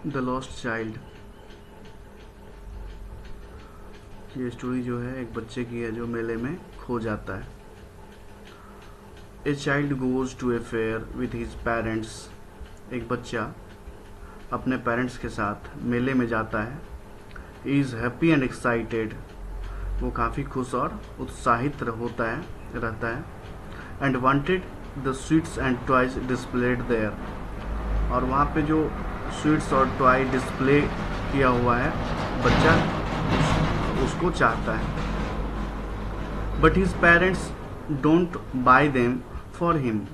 The lost child. ये story जो है एक बच्चे की है जो मेले में खो जाता है। A child goes to a fair with his parents. एक बच्चा अपने पेरेंट्स के साथ मेले में जाता है। He is happy and excited. वो काफ़ी खुश और उत्साहित रहता है। And wanted the sweets and toys displayed there. और वहाँ पे जो स्वीट्स और टॉय डिस्प्ले किया हुआ है बच्चा उसको चाहता है। But his parents don't buy them for him.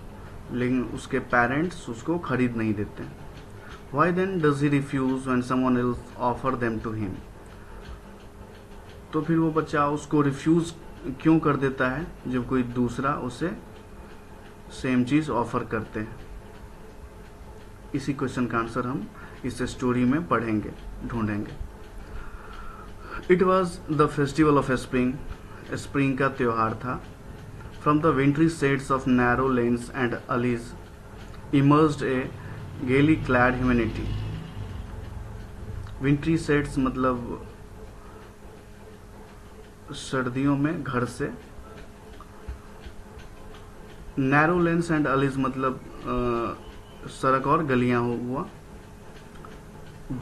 लेकिन उसके पेरेंट्स उसको खरीद नहीं देते। Why then does he refuse when someone else offer them to him. तो फिर वो बच्चा उसको रिफ्यूज क्यों कर देता है जब कोई दूसरा उसे सेम चीज ऑफर करते हैं। इसी क्वेश्चन का आंसर हम इस स्टोरी में ढूंढेंगे। It was the festival of spring. Spring का त्योहार था। From the wintry shades of narrow lanes and alleys emerged a gaily clad humanity. विंट्री shades मतलब सर्दियों में घर से, नैरो लेन्स एंड अलीज मतलब सड़क और गलियां हुआ।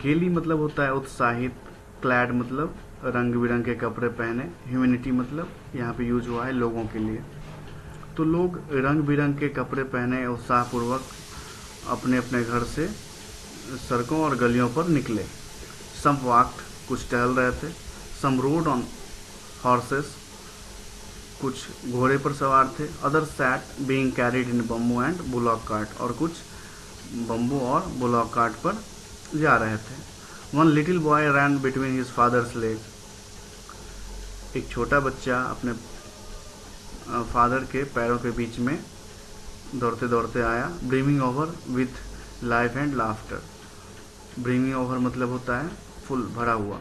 गेली मतलब होता है उत्साहित, क्लैड मतलब रंग बिरंग के कपड़े पहने, ह्यूमैनिटी मतलब यहाँ पे यूज हुआ है लोगों के लिए। तो लोग रंग बिरंग के कपड़े पहने उत्साहपूर्वक अपने अपने घर से सड़कों और गलियों पर निकले। सम वॉक्ड, कुछ टहल रहे थे। सम रोड ऑन हॉर्सेस, कुछ घोड़े पर सवार थे। Other sat being carried in bamboo and bullock cart, और कुछ बम्बू और बुलॉक कार्ट पर जा रहे थे। वन लिटिल बॉय रैन बिटवीन हिज फादर्स लेग। एक छोटा बच्चा अपने फादर के पैरों के बीच में दौड़ते दौड़ते आया। Brimming over with life and laughter. Brimming over मतलब होता है फुल, भरा हुआ।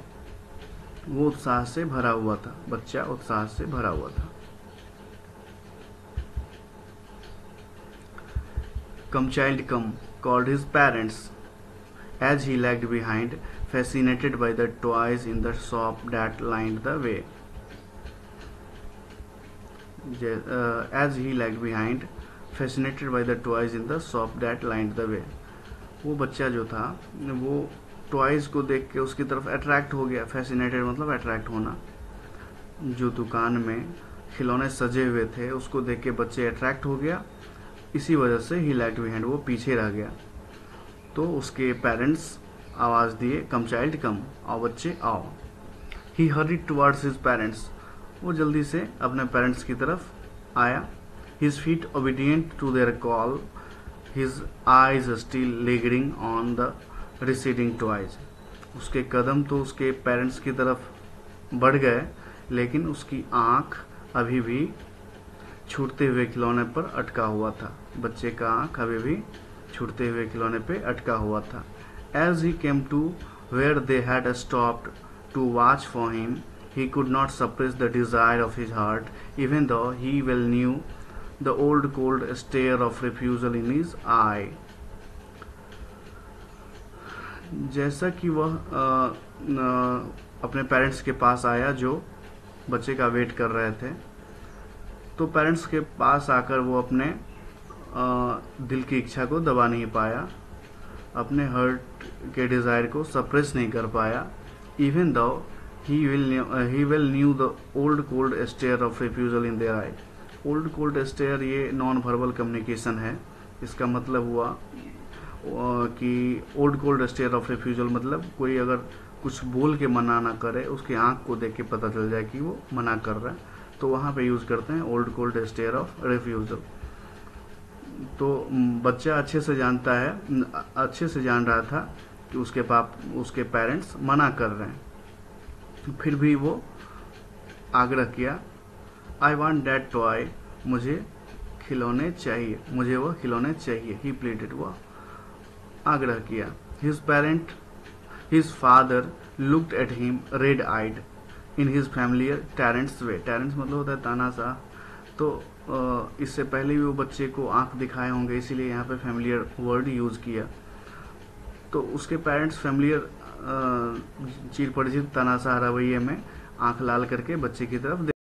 वो उत्साह से भरा हुआ था, बच्चा उत्साह से भरा हुआ था। कम child come called his parents as he lagged behind, fascinated by the toys in the shop that lined the way. As he lagged behind, fascinated by the toys in the shop that lined the way. वो बच्चा जो था वो toys को देख के उसकी तरफ अट्रैक्ट हो गया। फैसिनेटेड मतलब अट्रैक्ट होना। जो दुकान में खिलौने सजे हुए थे उसको देख के बच्चे अट्रैक्ट हो गया। इसी वजह से ही लैग्ड बिहाइंड, वो पीछे रह गया। तो उसके पेरेंट्स आवाज़ दिए, कम चाइल्ड कम, आओ बच्चे आओ। He hurried towards his parents. वो जल्दी से अपने पेरेंट्स की तरफ आया। His feet obedient to their call, his eyes still lingering on the receding toys. उसके कदम तो उसके पेरेंट्स की तरफ बढ़ गए, लेकिन उसकी आँख अभी भी छूटते हुए खिलौने पर अटका हुआ था। बच्चे का आँख अभी भी छूटते हुए खिलौने पे अटका हुआ था। As he came to where they had stopped to watch for him, he could not suppress the desire of his heart, even though he well knew the old cold stare of refusal in his eye. जैसा कि वह अपने parents के पास आया जो बच्चे का wait कर रहे थे, तो पेरेंट्स के पास आकर वो अपने दिल की इच्छा को दबा नहीं पाया, अपने हर्ट के डिज़ायर को सप्रेस नहीं कर पाया। Even though he well knew the old cold stare of refusal in their eye. Old cold stare ये नॉन वर्बल कम्युनिकेशन है। इसका मतलब हुआ कि old cold stare of refusal मतलब कोई अगर कुछ बोल के मना ना करे, उसकी आंख को देख के पता चल जाए कि वो मना कर रहा है, तो वहाँ पे यूज़ करते हैं old cold stare of refusal. तो बच्चा अच्छे से जान रहा था कि उसके पेरेंट्स मना कर रहे हैं, फिर भी वो आग्रह किया, आई वॉन्ट दैट टॉय, मुझे खिलौने चाहिए, मुझे वो खिलौने चाहिए। ही प्लीडेड, वो आग्रह किया। His father looked at him red eyed in his familiar tyrant's way. Tyrant's मतलब होता है तानाशाह। तो इससे पहले भी वो बच्चे को आंख दिखाए होंगे, इसीलिए यहाँ पे फैमिलियर वर्ड यूज किया। तो उसके पेरेंट्स फैमिलियर चिर परिचित तानाशाह रवैये में आंख लाल करके बच्चे की तरफ